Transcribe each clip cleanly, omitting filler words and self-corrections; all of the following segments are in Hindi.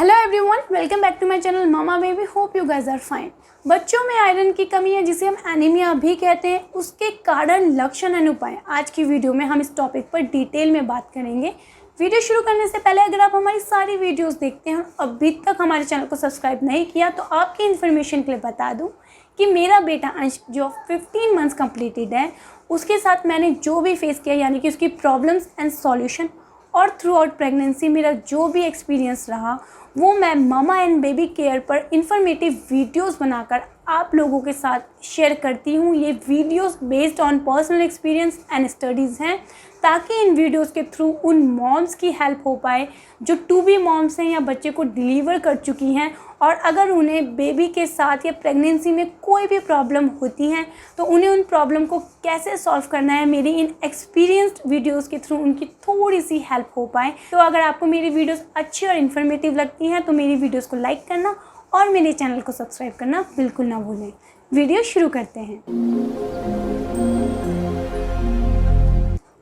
Hello everyone, welcome back to my channel mama baby. Hope you guys are fine. बच्चों में आयरन की कमी है जिसे हम एनीमिया भी कहते हैं, उसके कारण, लक्षण एंड उपाय आज की वीडियो में हम इस टॉपिक पर डिटेल में बात करेंगे। वीडियो शुरू करने से पहले अगर आप हमारी सारी वीडियोस देखते हैं और अभी तक हमारे चैनल को सब्सक्राइब नहीं किया तो आपकी इन्फॉर्मेशन के लिए बता दूँ कि मेरा बेटा अंश जो 15 मंथ्स कम्प्लीटेड है, उसके साथ मैंने जो भी फेस किया यानी कि उसकी प्रॉब्लम्स एंड सॉल्यूशन और थ्रू आउट प्रेगनेंसी मेरा जो भी एक्सपीरियंस रहा वो मैं मामा एंड बेबी केयर पर इंफॉर्मेटिव वीडियोस बनाकर आप लोगों के साथ शेयर करती हूँ। ये videos based on personal experience and studies हैं ताकि इन वीडियोस के थ्रू उन मॉम्स की हेल्प हो पाए जो टू बी मॉम्स हैं या बच्चे को डिलीवर कर चुकी हैं, और अगर उन्हें बेबी के साथ या प्रेगनेंसी में कोई भी प्रॉब्लम होती है तो उन्हें उन प्रॉब्लम को कैसे सॉल्व करना है, मेरी इन एक्सपीरियंस्ड वीडियोस के थ्रू उनकी थोड़ी सी हेल्प हो पाए। तो अगर आपको मेरी वीडियोस अच्छी और इन्फॉर्मेटिव लगती हैं तो मेरी वीडियोस को लाइक करना और मेरे चैनल को सब्सक्राइब करना बिल्कुल ना भूलें। वीडियो शुरू करते हैं।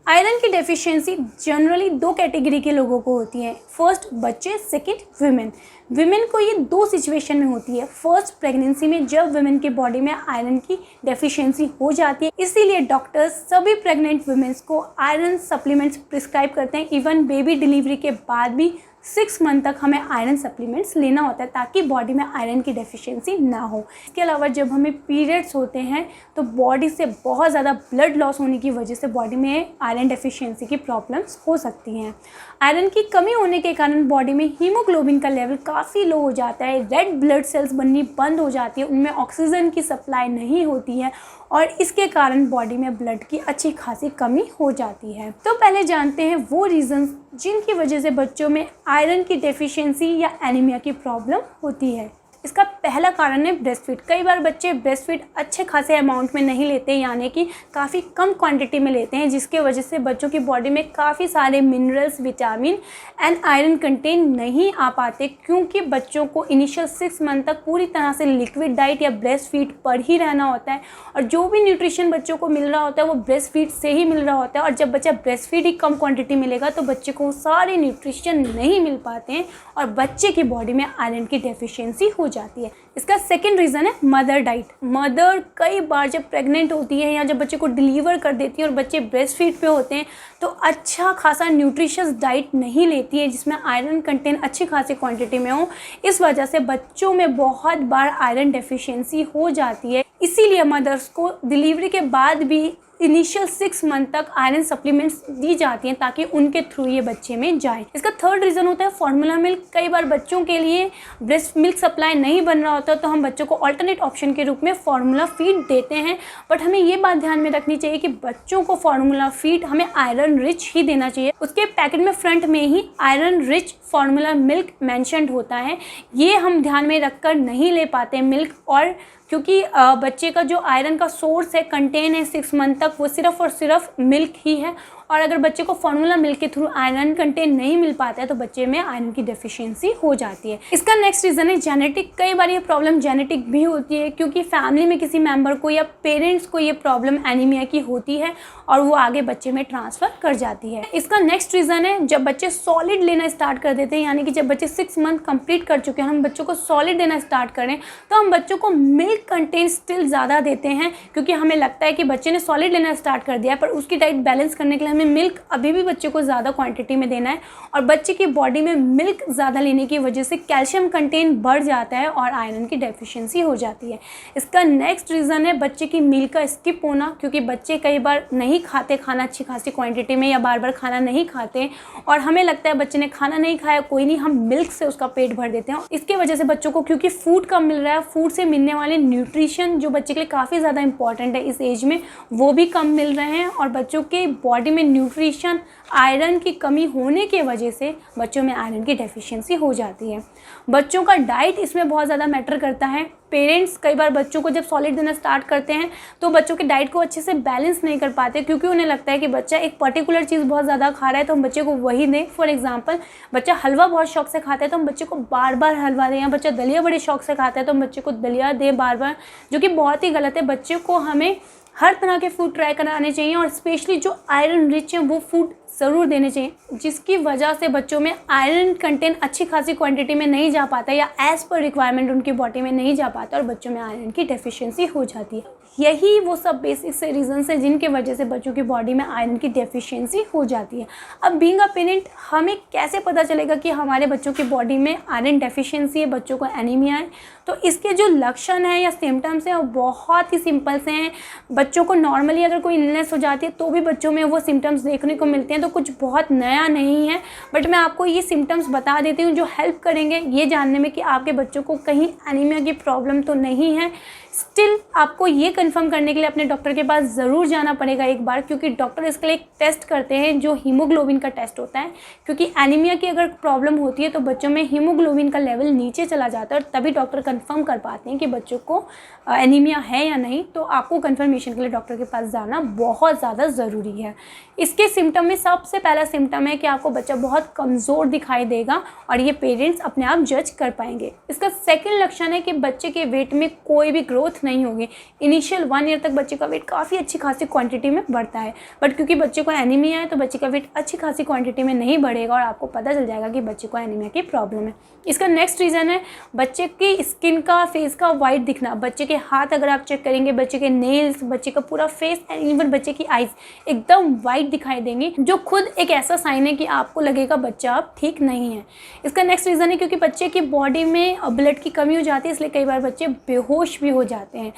आयरन की डेफिशिएंसी जनरली दो कैटेगरी के लोगों को होती है। फर्स्ट बच्चे, सेकंड विमेन। विमेन को ये दो सिचुएशन में होती है। फर्स्ट प्रेगनेंसी में जब विमेन के बॉडी में आयरन की डेफिशिएंसी हो जाती है, इसीलिए डॉक्टर्स सभी प्रेग्नेंट विमेन्स को आयरन सप्लीमेंट्स प्रिस्क्राइब करते हैं। इवन बेबी डिलीवरी के बाद भी 6 मंथ तक हमें आयरन सप्लीमेंट्स लेना होता है ताकि बॉडी में आयरन की डेफिशिएंसी ना हो। इसके अलावा जब हमें पीरियड्स होते हैं तो बॉडी से बहुत ज़्यादा ब्लड लॉस होने की वजह से बॉडी में आयरन डेफिशिएंसी की प्रॉब्लम्स हो सकती हैं। आयरन की कमी होने के कारण बॉडी में हीमोग्लोबिन का लेवल काफ़ी लो हो जाता है, रेड ब्लड सेल्स बननी बंद हो जाती है, उनमें ऑक्सीजन की सप्लाई नहीं होती है और इसके कारण बॉडी में ब्लड की अच्छी खासी कमी हो जाती है। तो पहले जानते हैं वो रीजंस जिनकी वजह से बच्चों में आयरन की डेफिशिएंसी या एनीमिया की प्रॉब्लम होती है। इसका पहला कारण है ब्रेस्ट फीड। कई बार बच्चे ब्रेस्ट फीड अच्छे खासे अमाउंट में नहीं लेते, यानी कि काफ़ी कम क्वांटिटी में लेते हैं, जिसके वजह से बच्चों की बॉडी में काफ़ी सारे minerals, vitamin and iron content नहीं आ पाते, क्योंकि बच्चों को इनिशियल 6 मंथ तक पूरी तरह से लिक्विड डाइट या ब्रेस्ट फीड पर ही रहना होता है और जो भी न्यूट्रिशन बच्चों को मिल रहा होता है वो ब्रेस्ट फीड से ही मिल रहा होता है। और जब बच्चा ब्रेस्ट फीड ही कम क्वान्टिटी मिलेगा तो बच्चे को सारे न्यूट्रिशन नहीं मिल पाते हैं और बच्चे की बॉडी में आयरन की डेफिशिएंसी हो जाती है। इसका सेकंड रीज़न है मदर डाइट। मदर कई बार जब प्रेग्नेंट होती है या जब बच्चे को डिलीवर कर देती है और बच्चे ब्रेस्ट फीड पे होते हैं तो अच्छा खासा न्यूट्रिशियस डाइट नहीं लेती है जिसमें आयरन कंटेंट अच्छी खासी क्वांटिटी में हो। इस वजह से बच्चों में बहुत बार आयरन डेफिशिएंसी हो जाती है। इसीलिए मदर्स को डिलीवरी के बाद भी इनिशियल 6 मंथ तक आयरन सप्लीमेंट्स दी जाती हैं ताकि उनके थ्रू ये बच्चे में जाए। इसका थर्ड रीज़न होता है फार्मूला मिल्क। कई बार बच्चों के लिए ब्रेस्ट मिल्क सप्लाई नहीं बन रहा होता तो हम बच्चों को अल्टरनेट ऑप्शन के रूप में फार्मूला फीड देते हैं, बट हमें ये बात ध्यान में रखनी चाहिए कि बच्चों को फार्मूला फीड हमें आयरन रिच ही देना चाहिए। उसके पैकेट में फ्रंट में ही iron rich formula milk mentioned होता है। ये हम ध्यान में रखकर नहीं ले पाते मिल्क, और क्योंकि बच्चे का जो आयरन का सोर्स है, कंटेन है 6 मंथ तक, वो सिर्फ और सिर्फ मिल्क ही है, और अगर बच्चे को फार्मूला मिल्क के थ्रू आयरन कंटेन नहीं मिल पाता है तो बच्चे में आयरन की डेफिशिएंसी हो जाती है। इसका नेक्स्ट रीज़न है जेनेटिक। कई बार ये प्रॉब्लम जेनेटिक भी होती है क्योंकि फैमिली में किसी मेंबर को या पेरेंट्स को ये प्रॉब्लम एनीमिया की होती है और वो आगे बच्चे में ट्रांसफ़र कर जाती है। इसका नेक्स्ट रीज़न है जब बच्चे सॉलिड लेना स्टार्ट कर देते हैं, यानी कि जब बच्चे 6 मंथ कंप्लीट कर चुके हैं, हम बच्चों को सॉलिड देना स्टार्ट करें तो हम बच्चों को मिल्क कंटेंट स्टिल ज़्यादा देते हैं क्योंकि हमें लगता है कि बच्चे ने सॉलिड लेना स्टार्ट कर दिया है, पर उसकी डाइट बैलेंस करने के लिए हमें मिल्क अभी भी बच्चे को ज़्यादा क्वांटिटी में देना है और बच्चे की बॉडी में मिल्क ज़्यादा लेने की वजह से कैल्शियम कंटेंट बढ़ जाता है और आयरन की डेफिशिएंसी हो जाती है। इसका नेक्स्ट रीज़न है बच्चे की मील का स्किप होना, क्योंकि बच्चे कई बार नहीं खाते खाना अच्छी खासी क्वांटिटी में या बार बार खाना नहीं खाते और हमें लगता है बच्चे ने खाना नहीं खाया, कोई नहीं, हम मिल्क से उसका पेट भर देते हैं। इसके वजह से बच्चों को, क्योंकि फूड कम मिल रहा है, फूड से मिलने वाले न्यूट्रिशन जो बच्चे के लिए काफ़ी ज़्यादा इंपॉर्टेंट है इस एज में, वो भी कम मिल रहे हैं और बच्चों के बॉडी में न्यूट्रिशन, आयरन की कमी होने के वजह से बच्चों में आयरन की डेफिशिएंसी हो जाती है। बच्चों का डाइट इसमें बहुत ज़्यादा मैटर करता है। पेरेंट्स कई बार बच्चों को जब सॉलिड देना स्टार्ट करते हैं तो बच्चों के डाइट को अच्छे से बैलेंस नहीं कर पाते क्योंकि उन्हें लगता है कि बच्चा एक पर्टिकुलर चीज़ बहुत ज़्यादा खा रहा है तो हम बच्चे को वही दें। फॉर एग्जांपल, बच्चा हलवा बहुत शौक से खाता है तो हम बच्चे को बार बार हलवा दें, या बच्चा दलिया बड़े शौक से खाता है तो हम बच्चे को दलिया दें बार बार, जो कि बहुत ही गलत है। बच्चे को हमें हर तरह के फूड ट्राई कराने चाहिए और स्पेशली जो आयरन रिच है वो फूड ज़रूर देने चाहिए, जिसकी वजह से बच्चों में आयरन कंटेंट अच्छी खासी क्वांटिटी में नहीं जा पाता या एज़ पर रिक्वायरमेंट उनकी बॉडी में नहीं जा पाता और बच्चों में आयरन की डेफिशिएंसी हो जाती है। यही वो सब बेसिक से रीज़न्स हैं जिनके वजह से बच्चों की बॉडी में आयरन की डेफिशिएंसी हो जाती है। अब बीइंग अ पेरेंट हमें कैसे पता चलेगा कि हमारे बच्चों की बॉडी में आयरन डेफिशिएंसी है, बच्चों को एनीमिया है? तो इसके जो लक्षण हैं या सिम्टम्स हैं वो बहुत ही सिंपल से हैं। बच्चों को नॉर्मली अगर कोई इलनेस हो जाती है तो भी बच्चों में वो सिम्टम्स देखने को मिलते हैं, तो कुछ बहुत नया नहीं है। बट मैं आपको ये सिम्टम्स बता देती हूँ जो हेल्प करेंगे ये जानने में कि आपके बच्चों को कहीं एनीमिया की प्रॉब्लम तो नहीं है। स्टिल आपको ये कंफर्म करने के लिए अपने डॉक्टर के पास ज़रूर जाना पड़ेगा एक बार, क्योंकि डॉक्टर इसके लिए एक टेस्ट करते हैं जो हीमोग्लोबिन का टेस्ट होता है। क्योंकि एनीमिया की अगर प्रॉब्लम होती है तो बच्चों में हीमोग्लोबिन का लेवल नीचे चला जाता है और तभी डॉक्टर कंफर्म कर पाते हैं कि बच्चों को एनीमिया है या नहीं। तो आपको कंफर्मेशन के लिए डॉक्टर के पास जाना बहुत ज़्यादा ज़रूरी है। इसके सिम्टम में सबसे पहला सिम्टम है कि आपको बच्चा बहुत कमज़ोर दिखाई देगा और ये पेरेंट्स अपने आप जज कर पाएंगे। इसका सेकंड लक्षण है कि बच्चे के वेट में कोई भी ग्रोथ नहीं होगी। इनिशियल 1 ईयर तक बच्चे का वेट काफ़ी अच्छी खासी क्वांटिटी में बढ़ता है, बट क्योंकि बच्चे को एनीमिया है तो बच्चे का वेट अच्छी खासी क्वांटिटी में नहीं बढ़ेगा और आपको पता चल जाएगा कि बच्चे को एनीमिया की प्रॉब्लम है। इसका नेक्स्ट रीज़न है बच्चे की स्किन का, फेस का वाइट दिखना। बच्चे के हाथ अगर आप चेक करेंगे, बच्चे के नेल्स, बच्चे का पूरा फेस एंड इवन बच्चे की आइज़ एकदम वाइट दिखाई देंगी, जो खुद एक ऐसा साइन है कि आपको लगेगा बच्चा अब ठीक नहीं है। इसका नेक्स्ट रीज़न है क्योंकि बच्चे की बॉडी में ब्लड की कमी हो जाती है, इसलिए कई बार बच्चे बेहोश भी हो जाते हैं।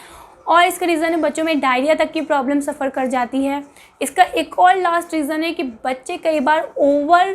और इसका रीज़न है बच्चों में डायरिया तक की प्रॉब्लम सफ़र कर जाती है। इसका एक और लास्ट रीज़न है कि बच्चे कई बार ओवर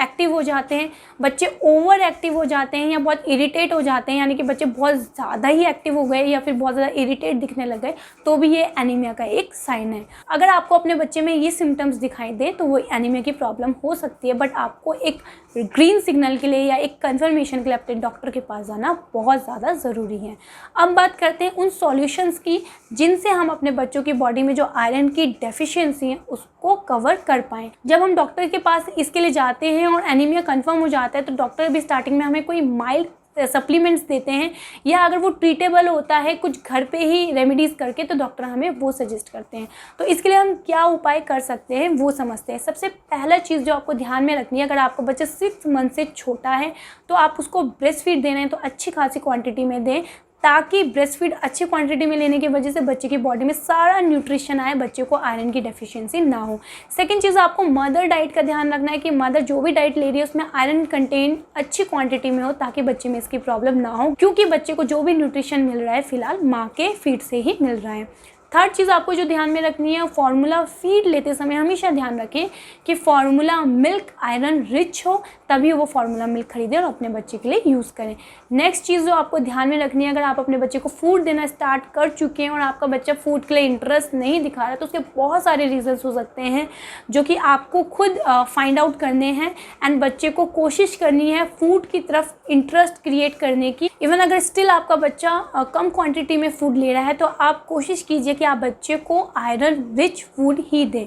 एक्टिव हो जाते हैं। बच्चे ओवर एक्टिव हो जाते हैं या बहुत इरिटेट हो जाते हैं, यानी कि बच्चे बहुत ज़्यादा ही एक्टिव हो गए या फिर बहुत ज़्यादा इरिटेट दिखने लग गए, तो भी ये एनीमिया का एक साइन है। अगर आपको अपने बच्चे में ये सिम्टम्स दिखाई दे तो वो एनीमिया की प्रॉब्लम हो सकती है, बट आपको एक ग्रीन सिग्नल के लिए या एक कन्फर्मेशन के लिए अपने डॉक्टर के पास जाना बहुत ज़्यादा ज़रूरी है। अब बात करते हैं उन सॉल्यूशंस की जिनसे हम अपने बच्चों की बॉडी में जो आयरन की डेफिशिएंसी है उसको कवर कर पाएँ। जब हम डॉक्टर के पास इसके लिए जाते हैं और एनीमिया कंफर्म हो जाता है तो डॉक्टर भी स्टार्टिंग में हमें कोई माइल्ड सप्लीमेंट्स देते हैं, या अगर वो ट्रीटेबल होता है कुछ घर पे ही रेमेडीज़ करके तो डॉक्टर हमें वो सजेस्ट करते हैं। तो इसके लिए हम क्या उपाय कर सकते हैं वो समझते हैं। सबसे पहला चीज़ जो आपको ध्यान में रखनी है, अगर आपका बच्चा 6 मंथ से छोटा है तो आप उसको ब्रेस्ट फीड दे रहे हैं तो अच्छी खासी क्वांटिटी में दें, ताकि ब्रेस्ट फीड अच्छी क्वांटिटी में लेने की वजह से बच्चे की बॉडी में सारा न्यूट्रिशन आए, बच्चे को आयरन की डेफिशिएंसी ना हो। सेकंड चीज़, आपको मदर डाइट का ध्यान रखना है कि मदर जो भी डाइट ले रही है उसमें आयरन कंटेंट अच्छी क्वांटिटी में हो, ताकि बच्चे में इसकी प्रॉब्लम ना हो, क्योंकि बच्चे को जो भी न्यूट्रिशन मिल रहा है फिलहाल माँ के फीड से ही मिल रहा है। थर्ड चीज़ आपको जो ध्यान में रखनी है, फार्मूला फीड लेते समय हमेशा ध्यान रखें कि फार्मूला मिल्क आयरन रिच हो, तभी वो फार्मूला मिल्क खरीदें और अपने बच्चे के लिए यूज़ करें। नेक्स्ट चीज़ जो आपको ध्यान में रखनी है, अगर आप अपने बच्चे को फूड देना स्टार्ट कर चुके हैं और आपका बच्चा फूड के लिए इंटरेस्ट नहीं दिखा रहा है तो उसके बहुत सारे रीजंस हो सकते हैं जो कि आपको खुद फाइंड आउट करने हैं एंड बच्चे को कोशिश करनी है फूड की तरफ इंटरेस्ट क्रिएट करने की। इवन अगर स्टिल आपका बच्चा कम क्वांटिटी में फूड ले रहा है तो आप कोशिश कीजिए कि आप बच्चे को आयरन रिच फूड ही दें।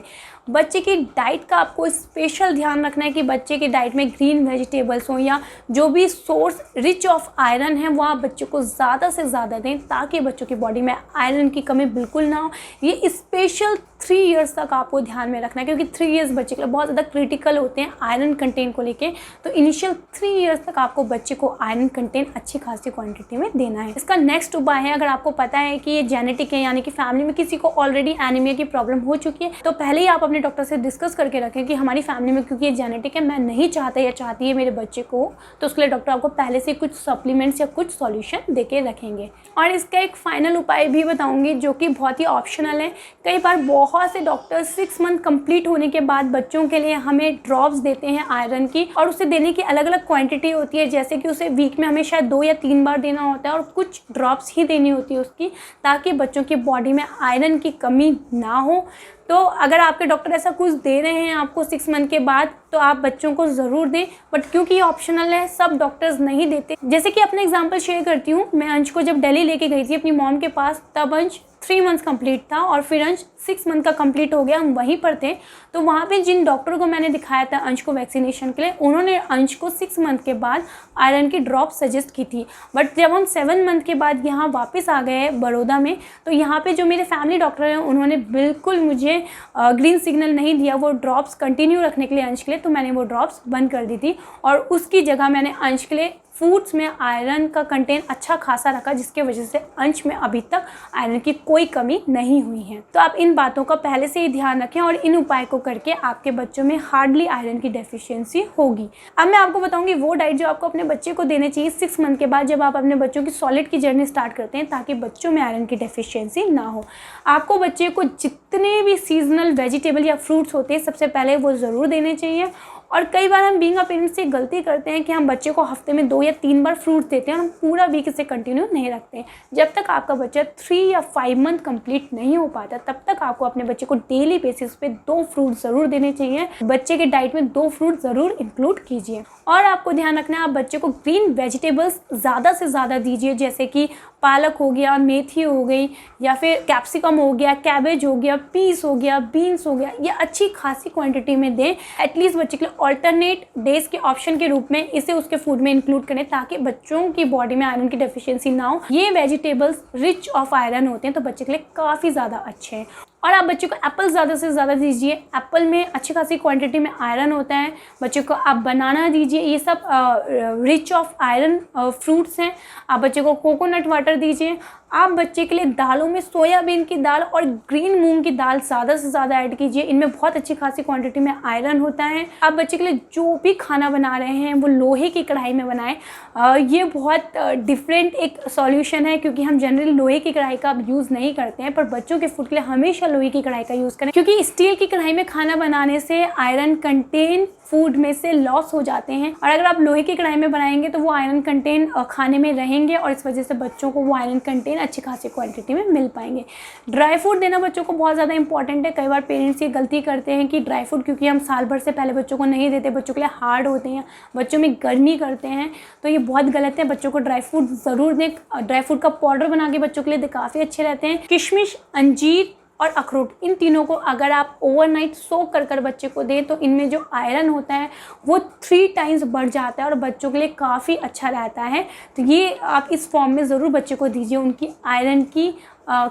बच्चे की डाइट का आपको स्पेशल ध्यान रखना है कि बच्चे की डाइट में ग्रीन वेजिटेबल्स हों या जो भी सोर्स रिच ऑफ आयरन है वो आप बच्चों को ज़्यादा से ज़्यादा दें, ताकि बच्चों की बॉडी में आयरन की कमी बिल्कुल ना हो। ये स्पेशल 3 इयर्स तक आपको ध्यान में रखना है, क्योंकि 3 इयर्स बच्चे के लिए बहुत ज़्यादा क्रिटिकल होते हैं आयरन कंटेंट को लेके। तो इनिशियल 3 इयर्स तक आपको बच्चे को आयरन कंटेंट अच्छी खासी क्वांटिटी में देना है। इसका नेक्स्ट उपाय है, अगर आपको पता है कि ये जेनेटिक है, यानी कि फैमिली में किसी को ऑलरेडी एनीमिया की प्रॉब्लम हो चुकी है, तो पहले ही आप अपने डॉक्टर से डिस्कस करके रखें कि हमारी फैमिली में क्योंकि ये जेनेटिक है, मैं नहीं चाहता या चाहती है मेरे बच्चे को, तो उसके लिए डॉक्टर आपको पहले से कुछ सप्लीमेंट्स या कुछ सॉल्यूशन देके रखेंगे। और इसका एक फाइनल उपाय भी बताऊंगी जो कि बहुत ही ऑप्शनल है। कई बार बहुत से डॉक्टर 6 मंथ कंप्लीट होने के बाद बच्चों के लिए हमें ड्रॉप्स देते हैं आयरन की, और उसे देने की अलग अलग क्वांटिटी होती है, जैसे कि उसे वीक में हमें शायद 2 या 3 बार देना होता है और कुछ ड्रॉप्स ही देनी होती है उसकी, ताकि बच्चों की बॉडी में आयरन की कमी ना हो। तो अगर आपके डॉक्टर ऐसा कुछ दे रहे हैं आपको 6 मंथ के बाद, तो आप बच्चों को ज़रूर दें, बट क्योंकि ये ऑप्शनल है, सब डॉक्टर्स नहीं देते। जैसे कि अपना एग्जांपल शेयर करती हूँ, मैं अंश को जब दिल्ली लेके गई थी अपनी मॉम के पास, तब अंश 3 मंथ्स कंप्लीट था और फिर अंश 6 मंथ का कंप्लीट हो गया, हम वहीं पर थे। तो वहाँ पे जिन डॉक्टरों को मैंने दिखाया था अंश को वैक्सीनेशन के लिए, उन्होंने अंश को 6 मंथ के बाद आयरन की ड्रॉप सजेस्ट की थी। बट जब हम 7 मंथ के बाद यहाँ वापस आ गए बड़ौदा में, तो यहाँ पे जो मेरे फैमिली डॉक्टर हैं उन्होंने बिल्कुल मुझे ग्रीन सिग्नल नहीं दिया वो ड्रॉप्स कंटिन्यू रखने के लिए अंश के लिए। तो मैंने वो ड्रॉप्स बंद कर दी थी और उसकी जगह मैंने अंश के लिए फूड्स में आयरन का कंटेंट अच्छा खासा रखा, जिसके वजह से अंश में अभी तक आयरन की कोई कमी नहीं हुई है। तो आप इन बातों का पहले से ही ध्यान रखें और इन उपाय को करके आपके बच्चों में हार्डली आयरन की डेफिशिएंसी होगी। अब मैं आपको बताऊंगी वो डाइट जो आपको अपने बच्चे को देने चाहिए 6 मंथ के बाद, जब आप अपने बच्चों की सॉलिड की जर्नी स्टार्ट करते हैं, ताकि बच्चों में आयरन की डेफिशिएंसी ना हो। आपको बच्चे को जितने भी सीजनल वेजिटेबल या फ्रूट्स होते हैं सबसे पहले वो ज़रूर देने चाहिए। और कई बार हम बीइंग अ पेरेंट्स ये गलती करते हैं कि हम बच्चे को हफ्ते में 2 या 3 बार फ्रूट देते हैं और हम पूरा वीक इसे कंटिन्यू नहीं रखते हैं। जब तक आपका बच्चा 3 या 5 मंथ कंप्लीट नहीं हो पाता, तब तक आपको अपने बच्चे को डेली बेसिस पे 2 फ्रूट ज़रूर देने चाहिए। बच्चे के डाइट में 2 फ्रूट ज़रूर इंक्लूड कीजिए। और आपको ध्यान रखना है, आप बच्चे को ग्रीन वेजिटेबल्स ज़्यादा से ज़्यादा दीजिए, जैसे कि पालक हो गया, मेथी हो गई, या फिर कैप्सिकम हो गया, कैबेज हो गया, पीस हो गया, बीन्स हो गया। ये अच्छी खासी क्वांटिटी में दें। एटलीस्ट बच्चे के लिए ऑल्टरनेट डेज के ऑप्शन के रूप में इसे उसके फूड में इंक्लूड करें, ताकि बच्चों की बॉडी में आयरन की डेफिशिएंसी ना हो। ये वेजिटेबल्स रिच ऑफ आयरन होते हैं, तो बच्चे के लिए काफ़ी ज़्यादा अच्छे हैं। और आप बच्चे को एप्पल ज़्यादा से ज़्यादा दीजिए। एप्पल में अच्छी खासी क्वांटिटी में आयरन होता है। बच्चे को आप बनाना दीजिए, ये सब रिच ऑफ आयरन फ्रूट्स हैं। आप बच्चे को कोकोनट वाटर दीजिए। आप बच्चे के लिए दालों में सोयाबीन की दाल और ग्रीन मूंग की दाल ज़्यादा से ज़्यादा ऐड कीजिए। इनमें बहुत अच्छी खासी क्वांटिटी में आयरन होता है। आप बच्चे के लिए जो भी खाना बना रहे हैं वो लोहे की कढ़ाई में बनाएं। ये बहुत डिफरेंट एक सॉल्यूशन है, क्योंकि हम जनरली लोहे की कढ़ाई का यूज़ नहीं करते हैं, पर बच्चों के फूड के लिए हमेशा लोहे की कढ़ाई का यूज़ करें, क्योंकि स्टील की कढ़ाई में खाना बनाने से आयरन कंटेंट फूड में से लॉस हो जाते हैं। और अगर आप लोहे की कढ़ाई में बनाएंगे तो वो आयरन कंटेंट खाने में रहेंगे और इस वजह से बच्चों को वो आयरन कंटेंट अच्छी खासी क्वांटिटी में मिल पाएंगे। ड्राई फ्रूट देना बच्चों को बहुत ज़्यादा इंपॉर्टेंट है। कई बार पेरेंट्स ये गलती करते हैं कि ड्राई फ्रूट क्योंकि हम साल भर से पहले बच्चों को नहीं देते, बच्चों के लिए हार्ड होते हैं, बच्चों में गर्मी करते हैं, तो ये बहुत गलत है। बच्चों को ड्राई फ्रूट ज़रूर दें। ड्राई फ्रूट का पाउडर बना के बच्चों के लिए काफ़ी अच्छे रहते हैं। किशमिश, अंजीर और अखरोट, इन तीनों को अगर आप ओवरनाइट सोक कर बच्चे को दें तो इनमें जो आयरन होता है वो 3 टाइम्स बढ़ जाता है और बच्चों के लिए काफ़ी अच्छा रहता है। तो ये आप इस फॉर्म में ज़रूर बच्चे को दीजिए, उनकी आयरन की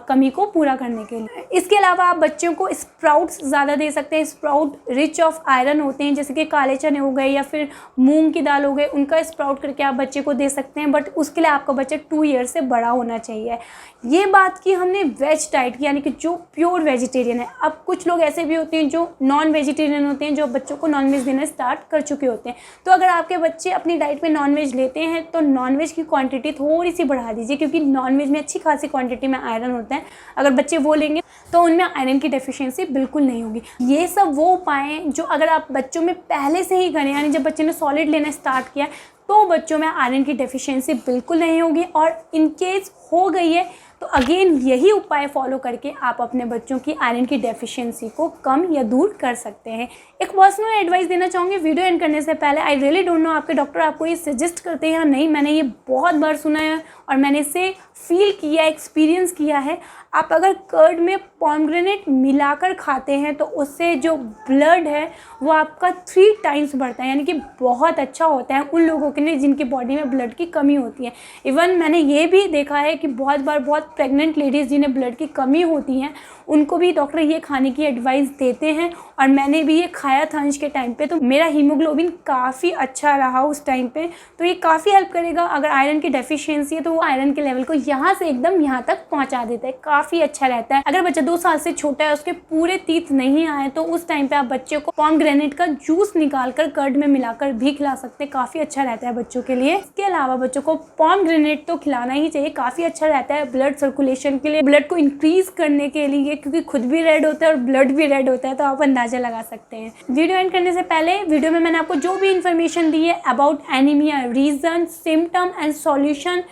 कमी को पूरा करने के लिए। इसके अलावा आप बच्चों को स्प्राउट्स ज़्यादा दे सकते हैं। स्प्राउट रिच ऑफ आयरन होते हैं, जैसे कि काले चने हो गए या फिर मूंग की दाल हो गई, उनका स्प्राउट करके आप बच्चे को दे सकते हैं। बट उसके लिए आपका बच्चा 2 ईयर से बड़ा होना चाहिए। ये बात की हमने वेज डाइट की, यानी कि जो प्योर वेजिटेरियन है। अब कुछ लोग ऐसे भी होते हैं जो नॉन वेजिटेरियन होते हैं, जो बच्चों को नॉन वेज देना स्टार्ट कर चुके होते हैं। तो अगर आपके बच्चे अपनी डाइट में नॉन वेज लेते हैं तो नॉन वेज की क्वांटिटी थोड़ी सी बढ़ा दीजिए, क्योंकि नॉन वेज में अच्छी खासी क्वांटिटी में आयरन होता है। अगर बच्चे वो लेंगे तो उनमें आयरन की डेफिशिएंसी बिल्कुल नहीं होगी। ये सब वो उपाय हैं जो अगर आप बच्चों में पहले से ही करें, यानी जब बच्चे ने सॉलिड लेना स्टार्ट किया, तो बच्चों में आयरन की डेफिशिएंसी बिल्कुल नहीं होगी। और इन केस हो गई है तो अगेन यही उपाय फॉलो करके आप अपने बच्चों की आयरन की डेफिशिएंसी को कम या दूर कर सकते हैं। एक पर्सनल एडवाइस देना चाहूँगी वीडियो एंड करने से पहले। आई रियली डोंट नो आपके डॉक्टर आपको ये सजेस्ट करते हैं या नहीं, मैंने ये बहुत बार सुना है और मैंने इसे फील किया, एक्सपीरियंस किया है। आप अगर कर्ड में पोमेग्रेनेट मिलाकर खाते हैं तो उससे जो ब्लड है वो आपका 3 टाइम्स बढ़ता है, यानी कि बहुत अच्छा होता है उन लोगों के लिए जिनकी बॉडी में ब्लड की कमी होती है। इवन मैंने ये भी देखा है कि बहुत बार बहुत प्रेग्नेंट लेडीज़ जिन्हें ब्लड की कमी होती है उनको भी डॉक्टर ये खाने की एडवाइस देते हैं। और मैंने भी ये खाया था अंश के टाइम पे, तो मेरा हीमोग्लोबिन काफ़ी अच्छा रहा उस टाइम पे। तो ये काफ़ी हेल्प करेगा। अगर आयरन की डेफिशिएंसी है तो वो आयरन के लेवल को यहाँ से एकदम यहाँ तक पहुँचा देता है, काफ़ी अच्छा रहता है। अगर बच्चा 2 साल से छोटा है, उसके पूरे टीथ नहीं आए, तो उस टाइम पे आप बच्चे को पोमेग्रेनेट का जूस निकाल कर कर्ड में मिलाकर भी खिला सकते हैं, काफ़ी अच्छा रहता है बच्चों के लिए। इसके अलावा बच्चों को पोमेग्रेनेट तो खिलाना ही चाहिए, काफ़ी अच्छा रहता है ब्लड सर्कुलेशन के लिए, ब्लड को इंक्रीज करने के लिए, क्योंकि खुद भी रेड होता है और ब्लड भी रेड होता है, तो आप अंदाजा लगा सकते हैं। वीडियो एंड करने से पहले वीडियो में मैंने आपको जो भी इन्फॉर्मेशन दी है about anaemia, reason, symptom and solution,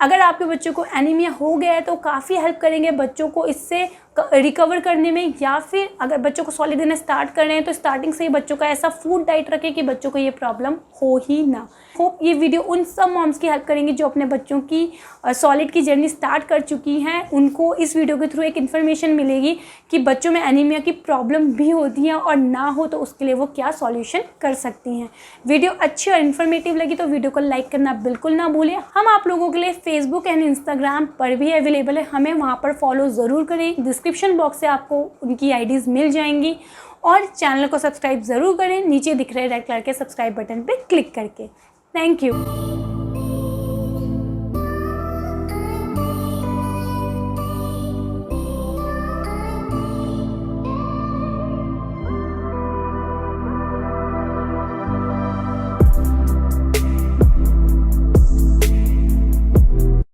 अगर आपके बच्चों को एनीमिया हो गया है तो काफ़ी हेल्प करेंगे बच्चों को इससे रिकवर करने में, या फिर अगर बच्चों को सॉलिड देना स्टार्ट कर रहे हैं तो स्टार्टिंग से ही बच्चों का ऐसा फूड डाइट रखें कि बच्चों को ये प्रॉब्लम हो ही ना। होप ये वीडियो उन सब मॉम्स की हेल्प करेंगी जो अपने बच्चों की सॉलिड की जर्नी स्टार्ट कर चुकी हैं। उनको इस वीडियो के थ्रू एक इन्फॉर्मेशन मिलेगी कि बच्चों में एनीमिया की प्रॉब्लम भी होती है, और ना हो तो उसके लिए वो क्या सॉल्यूशन कर सकती हैं। वीडियो अच्छी और इन्फॉर्मेटिव लगी तो वीडियो को लाइक करना बिल्कुल ना भूलें। हम आप लोगों के लिए फेसबुक एंड इंस्टाग्राम पर भी अवेलेबल है, हमें वहाँ पर फॉलो ज़रूर करें। डिस्क्रिप्शन बॉक्स से आपको उनकी आईडीज़ मिल जाएंगी, और चैनल को सब्सक्राइब ज़रूर करें नीचे दिख रहे रेड कलर के सब्सक्राइब बटन पे क्लिक करके। Thank you.